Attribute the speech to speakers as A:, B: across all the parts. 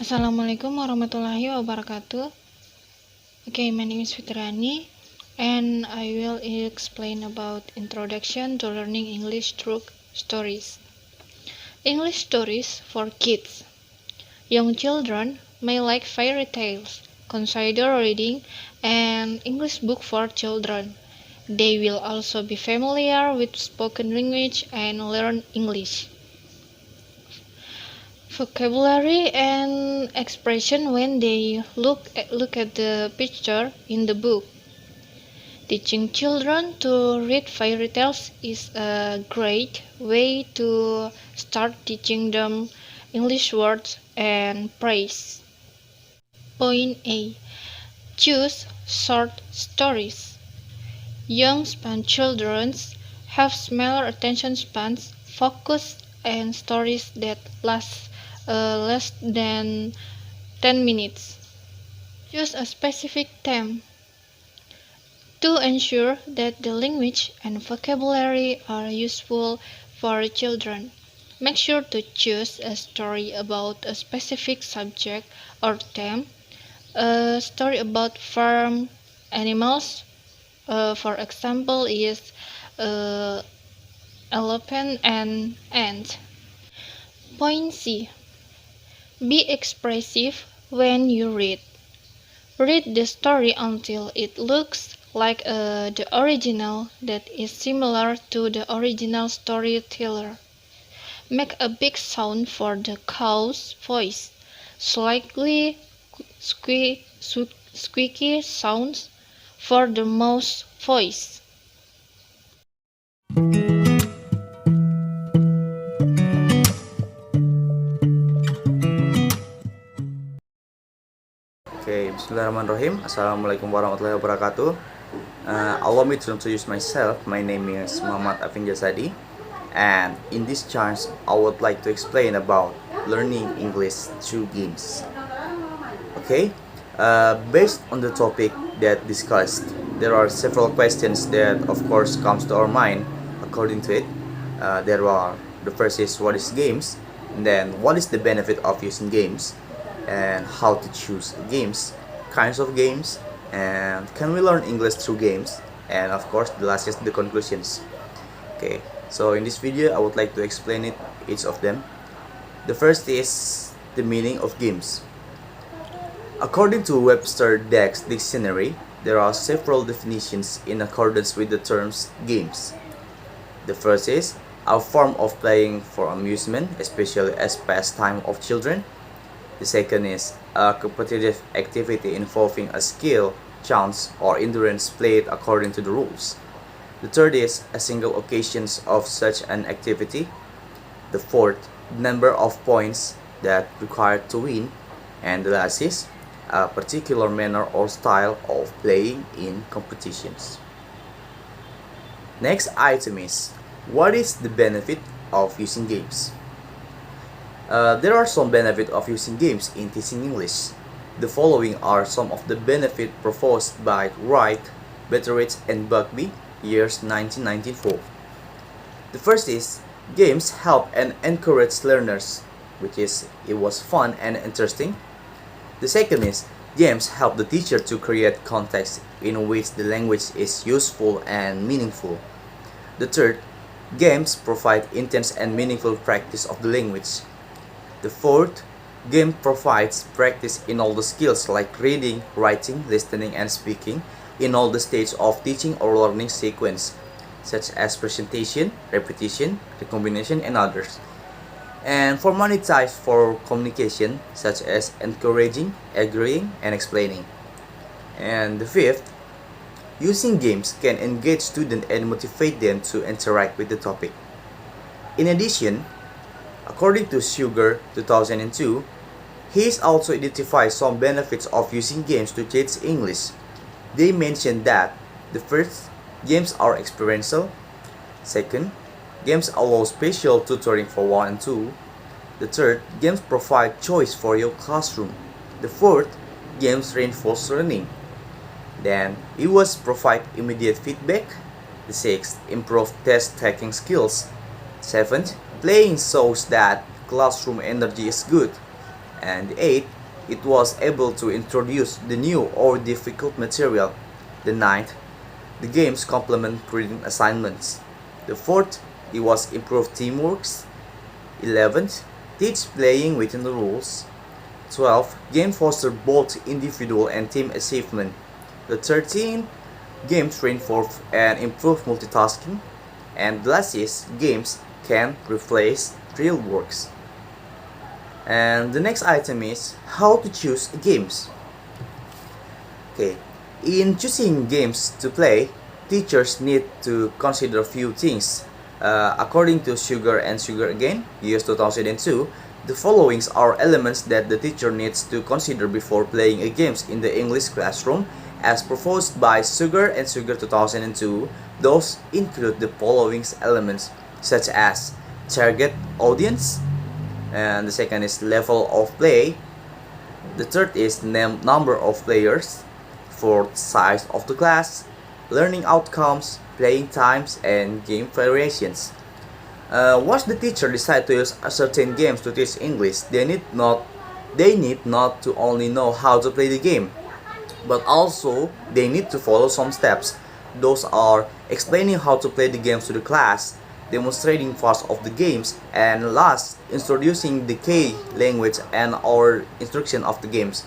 A: Assalamualaikum warahmatullahi wabarakatuh. Okay, my name is Fitriani, and I will explain about introduction to learning English through stories. English stories for kids. Young children may like fairy tales, consider reading an English book for children. They will also be familiar with spoken language and learn English vocabulary and expression when they look at the picture in the book. Teaching children to read fairy tales is a great way to start teaching them English words and phrase. Point A. Choose short stories. Young span children have smaller attention spans, focus, and stories that last less than 10 minutes. Choose a specific theme to ensure that the language and vocabulary are useful for children. Make sure to choose a story about a specific subject or theme. A story about farm animals, for example, is elephant and ant. Point C. Be expressive when you read. Read the story until it looks like the original that is similar to the original storyteller. Make a big sound for the cow's voice, slightly squeaky sounds for the mouse voice.
B: Okay, Bismillahirrahmanirrahim. Assalamualaikum warahmatullahi wabarakatuh. Allow me to introduce myself. My name is Afin Jazadi, and in this chance, I would like to explain about learning English through games. Okay, based on the topic that discussed, there are several questions that, of course, comes to our mind. According to it, the first is what is games, and then what is the benefit of using games, and how to choose games, kinds of games, and can we learn English through games, and of course the last is the conclusions. Okay, so in this video I would like to explain each of them. The first is the meaning of games. According to Webster Dictionary, there are several definitions in accordance with the terms games. The first is a form of playing for amusement, especially as pastime of children. The second is a competitive activity involving a skill, chance, or endurance played according to the rules. The third is a single occasion of such an activity. The fourth, number of points that required to win. And the last is a particular manner or style of playing in competitions. Next item is, what is the benefit of using games? There are some benefits of using games in teaching English. The following are some of the benefits proposed by Wright, Betteridge, and Buckby, years 1994. The first is, games help and encourage learners, it was fun and interesting. The second is, games help the teacher to create context in which the language is useful and meaningful. The third, games provide intense and meaningful practice of the language. The fourth, game provides practice in all the skills like reading, writing, listening, and speaking in all the stages of teaching or learning sequence, such as presentation, repetition, recombination, and others. And formality types for communication, such as encouraging, agreeing, and explaining. And the fifth, using games can engage students and motivate them to interact with the topic. In addition, according to Sugar 2002, he has also identified some benefits of using games to teach English. They mentioned that the first, games are experiential. Second, games allow spatial tutoring for 1 and 2. The third, games provide choice for your classroom. The fourth, games reinforce learning. Then, EWAS provide immediate feedback. The sixth, improve test-taking skills. Seventh, playing shows that classroom energy is good. And the eighth, it was able to introduce the new or difficult material. The ninth, the games complement reading assignments. The fourth, it was improved teamwork. 11th, teach playing within the rules. 12th, game foster both individual and team achievement. The 13th, games reinforce and improve multitasking. And the last is, games can replace real works. And the next item is how to choose games. Okay, in choosing games to play, teachers need to consider a few things. According to Sugar and Sugar Again, years 2002, the following are elements that the teacher needs to consider before playing a games in the English classroom, as proposed by Sugar and Sugar 2002. Those include the following elements, such as target audience, and the second is level of play. The third is number of players. Fourth, size of the class, learning outcomes, playing times, and game variations. Once the teacher decides to use certain games to teach English, they need not to only know how to play the game, but also they need to follow some steps. Those are explaining how to play the games to the class, demonstrating parts of the games, and last, introducing the key language and or instruction of the games.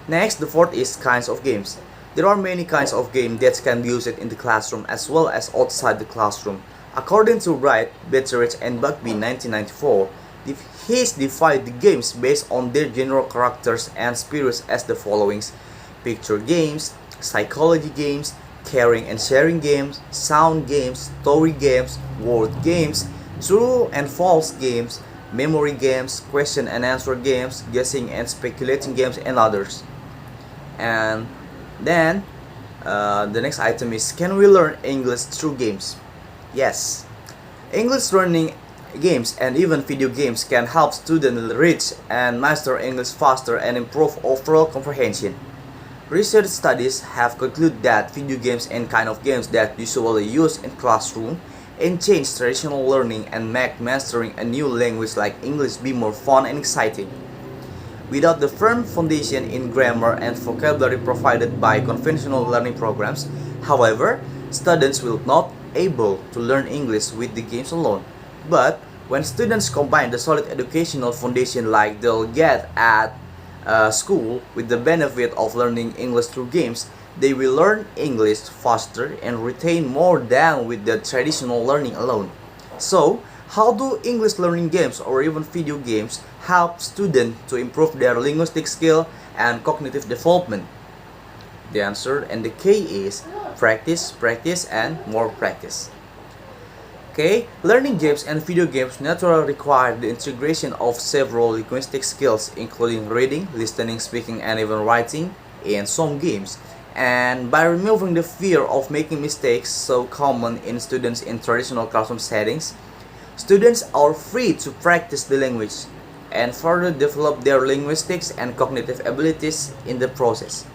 B: Next, the fourth is kinds of games. There are many kinds of games that can be used in the classroom as well as outside the classroom. According to Wright, Betteridge, and Bugbee 1994, he's divided the games based on their general characters and spirits as the following: picture games, psychology games, caring and sharing games, sound games, story games, word games, true and false games, memory games, question and answer games, guessing and speculating games, and others. And then the next item is, can we learn English through games? Yes. English learning games and even video games can help students reach and master English faster and improve overall comprehension. Research studies have concluded that video games and kind of games that usually used in classroom change traditional learning and make mastering a new language like English be more fun and exciting. Without the firm foundation in grammar and vocabulary provided by conventional learning programs, however, students will not able to learn English with the games alone. But when students combine the solid educational foundation like they'll get at school with the benefit of learning English through games, they will learn English faster and retain more than with the traditional learning alone. So, how do English learning games or even video games help students to improve their linguistic skill and cognitive development? The answer and the key is practice, practice, and more practice. Okay, learning games and video games naturally require the integration of several linguistic skills, including reading, listening, speaking, and even writing in some games. And by removing the fear of making mistakes so common in students in traditional classroom settings, students are free to practice the language and further develop their linguistics and cognitive abilities in the process.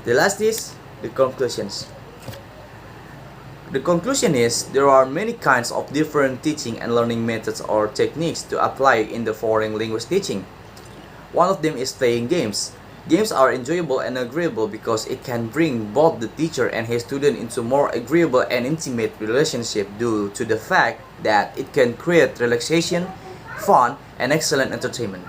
B: The last is the conclusions. The conclusion is there are many kinds of different teaching and learning methods or techniques to apply in the foreign language teaching. One of them is playing games. Games are enjoyable and agreeable because it can bring both the teacher and his student into more agreeable and intimate relationship due to the fact that it can create relaxation, fun, and excellent entertainment.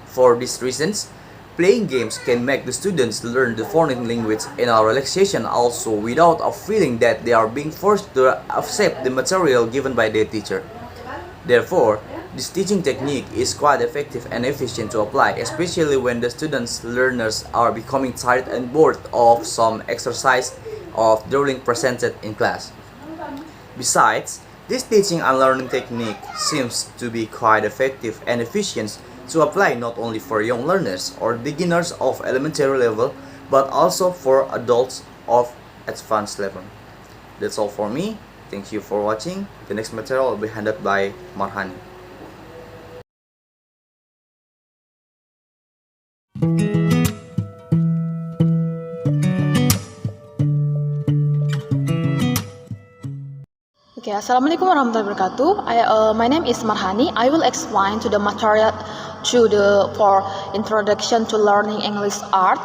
B: For these reasons, playing games can make the students learn the foreign language in a relaxation also without a feeling that they are being forced to accept the material given by their teacher. Therefore, this teaching technique is quite effective and efficient to apply, especially when the students learners are becoming tired and bored of some exercise of drilling presented in class. Besides, this teaching and learning technique seems to be quite effective and efficient to apply not only for young learners or beginners of elementary level, but also for adults of advanced level. That's all for me. Thank you for watching. The next material will be handled by Marhani.
C: Okay, Assalamualaikum warahmatullahi wabarakatuh. My name is Marhani. I will explain to the material for introduction to learning English art.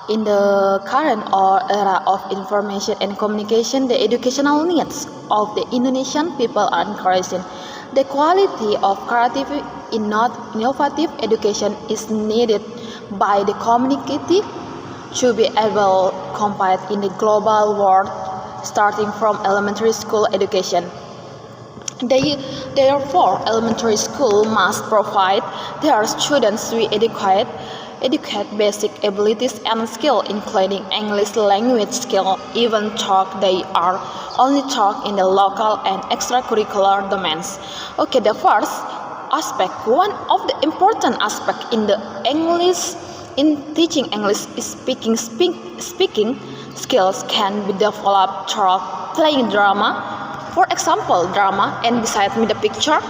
C: In the current era of information and communication, the educational needs of the Indonesian people are increasing. The quality of creative, innovative education is needed by the community to be able to compete in the global world, starting from elementary school education. Therefore, elementary school must provide their students with educate basic abilities and skill, including English language skill, even though they are only taught in the local and extracurricular domains. Okay, the first aspect, one of the important aspect in teaching English is speaking skills can be developed through playing drama. For example, drama, and beside me the picture,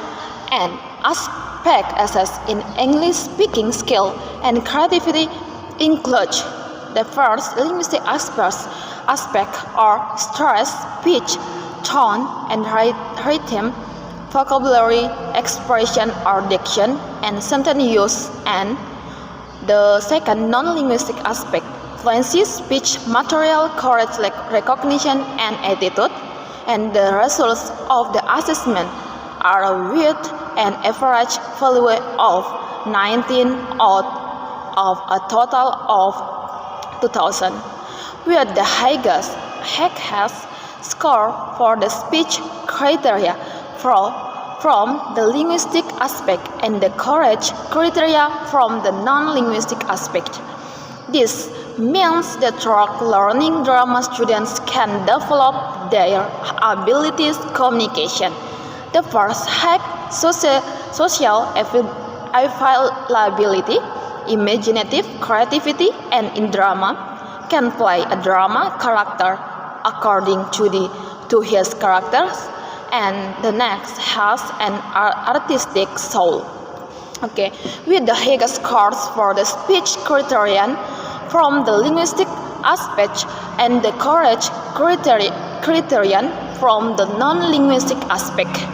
C: and aspect assess in English speaking skill and creativity include the first linguistic aspect are stress, pitch, tone, and rhythm, vocabulary, expression or diction, and sentence use, and the second non-linguistic aspect, fluency, speech, material, correct recognition, and attitude, and the results of the assessment are with an average value of 19 out of a total of 2,000, with the highest score for the speech criteria from the linguistic aspect and the courage criteria from the non-linguistic aspect. This means that through learning drama, students can develop their abilities communication. The first hack, social availability, imaginative creativity, and in drama can play a drama character according to his characters, and the next has an artistic soul. Okay, with the highest scores for the speech criterion from the linguistic aspect and the courage criterion from the non-linguistic aspect.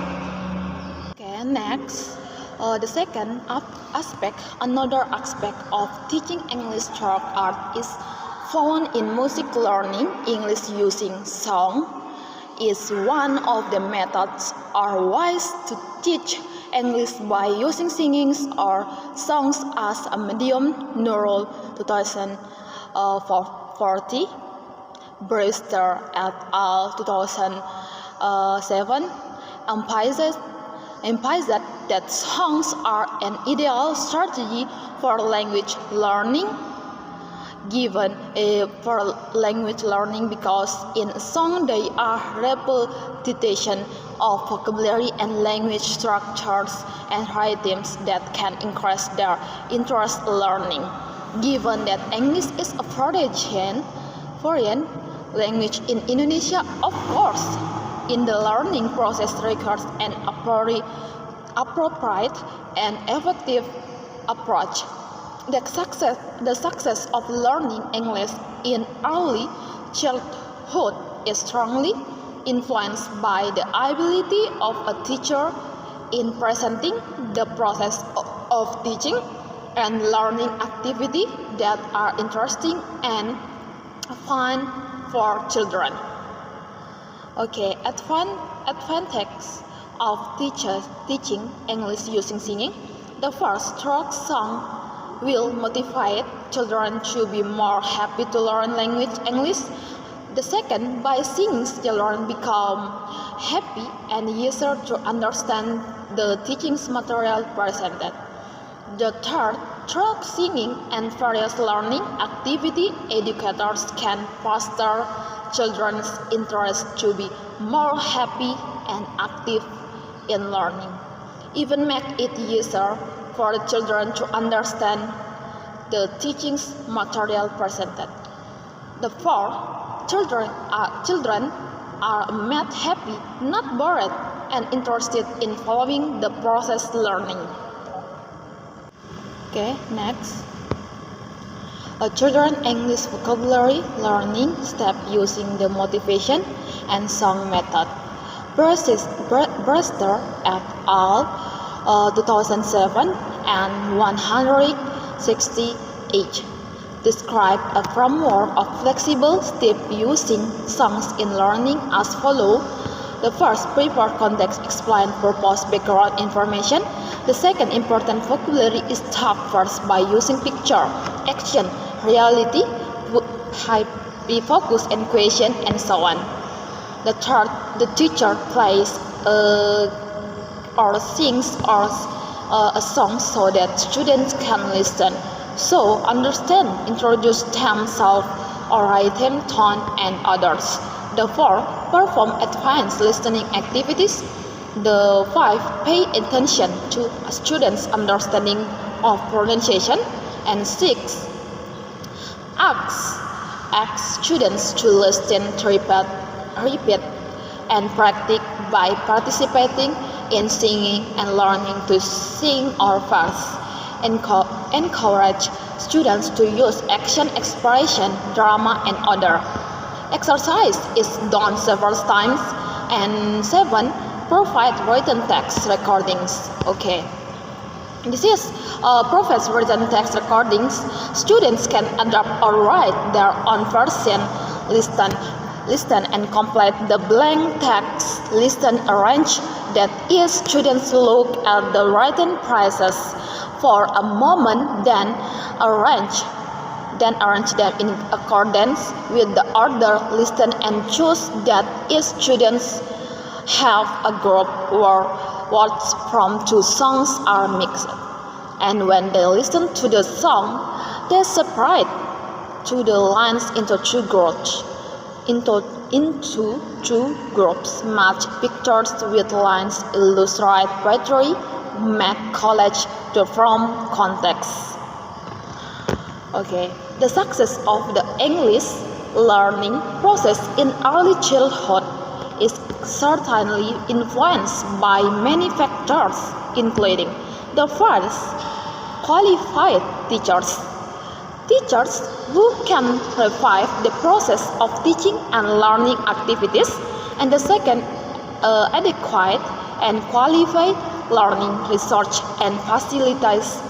C: Okay, next, the second aspect, another aspect of teaching English through art is found in music learning. English using song is one of the methods or ways to teach English by using singing or songs as a medium. Neural 2040, Brewster et al. 2007 emphasized that songs are an ideal strategy for language learning. Because in a song they are repetition of vocabulary and language structures and rhythms that can increase their interest learning. Given that English is a foreign language in Indonesia, of course, in the learning process requires an appropriate and effective approach. The success of learning English in early childhood is strongly influenced by the ability of a teacher in presenting the process of teaching and learning activity that are interesting and fun for children. Okay, advantage of teaching English using singing. The first, stroke song will motivate children to be more happy to learn language English. The second, by singing, children become happy and easier to understand the teaching material presented. The third, through singing and various learning activity, educators can foster children's interest to be more happy and active in learning, even make it easier for the children to understand the teaching material presented. The fourth, children are made happy, not bored, and interested in following the process learning. Okay, next. A children English vocabulary learning step using the motivation and song method. Brewster et al. 2007 and 168 describe a framework of flexible steps using songs in learning as follows. The first, prepare context, explain purpose, background information. The second, important vocabulary is taught first by using picture, action, reality, hyperfocus, and question, and so on. The third, the teacher plays or sings a song so that students can listen. So, understand, introduce themselves, or rhythm, tone, and others. The fourth, perform advanced listening activities. The five, pay attention to a student's understanding of pronunciation. And six, ask students to listen, to repeat, and practice by participating in singing and learning to sing or verse. Encourage students to use action, expression, drama, and other. Exercise is done several times. And 7, provide written text recordings. Okay. This is provide written text recordings. Students can adapt or write their own version, listen and complete the blank text, listen, arrange. That is, students look at the written phrases for a moment, then arrange them in accordance with the order, listen and choose. That is, students have a group where words from two songs are mixed, and when they listen to the song, they separate to the lines into two groups. Match pictures with lines, illustrate poetry, make collage from context. Okay, the success of the English learning process in early childhood is certainly influenced by many factors, including the first, qualified teachers. Teachers who can revive the process of teaching and learning activities, and the second, adequate and qualified learning research and facilities.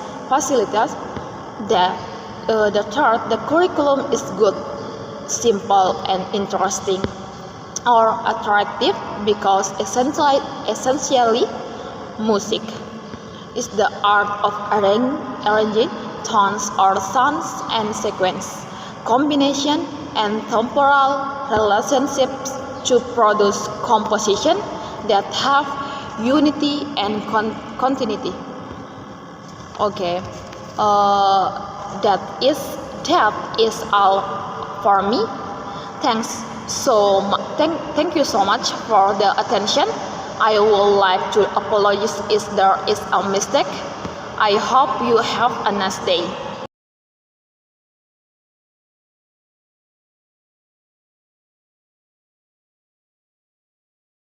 C: The third, the curriculum is good, simple, and interesting, or attractive, because essentially music is the art of arranging tones or sounds and sequence, combination, and temporal relationships to produce composition that have unity and continuity. Okay, that is all for me. Thank you so much for the attention. I would like to apologize if there is a mistake. I hope you have a nice day.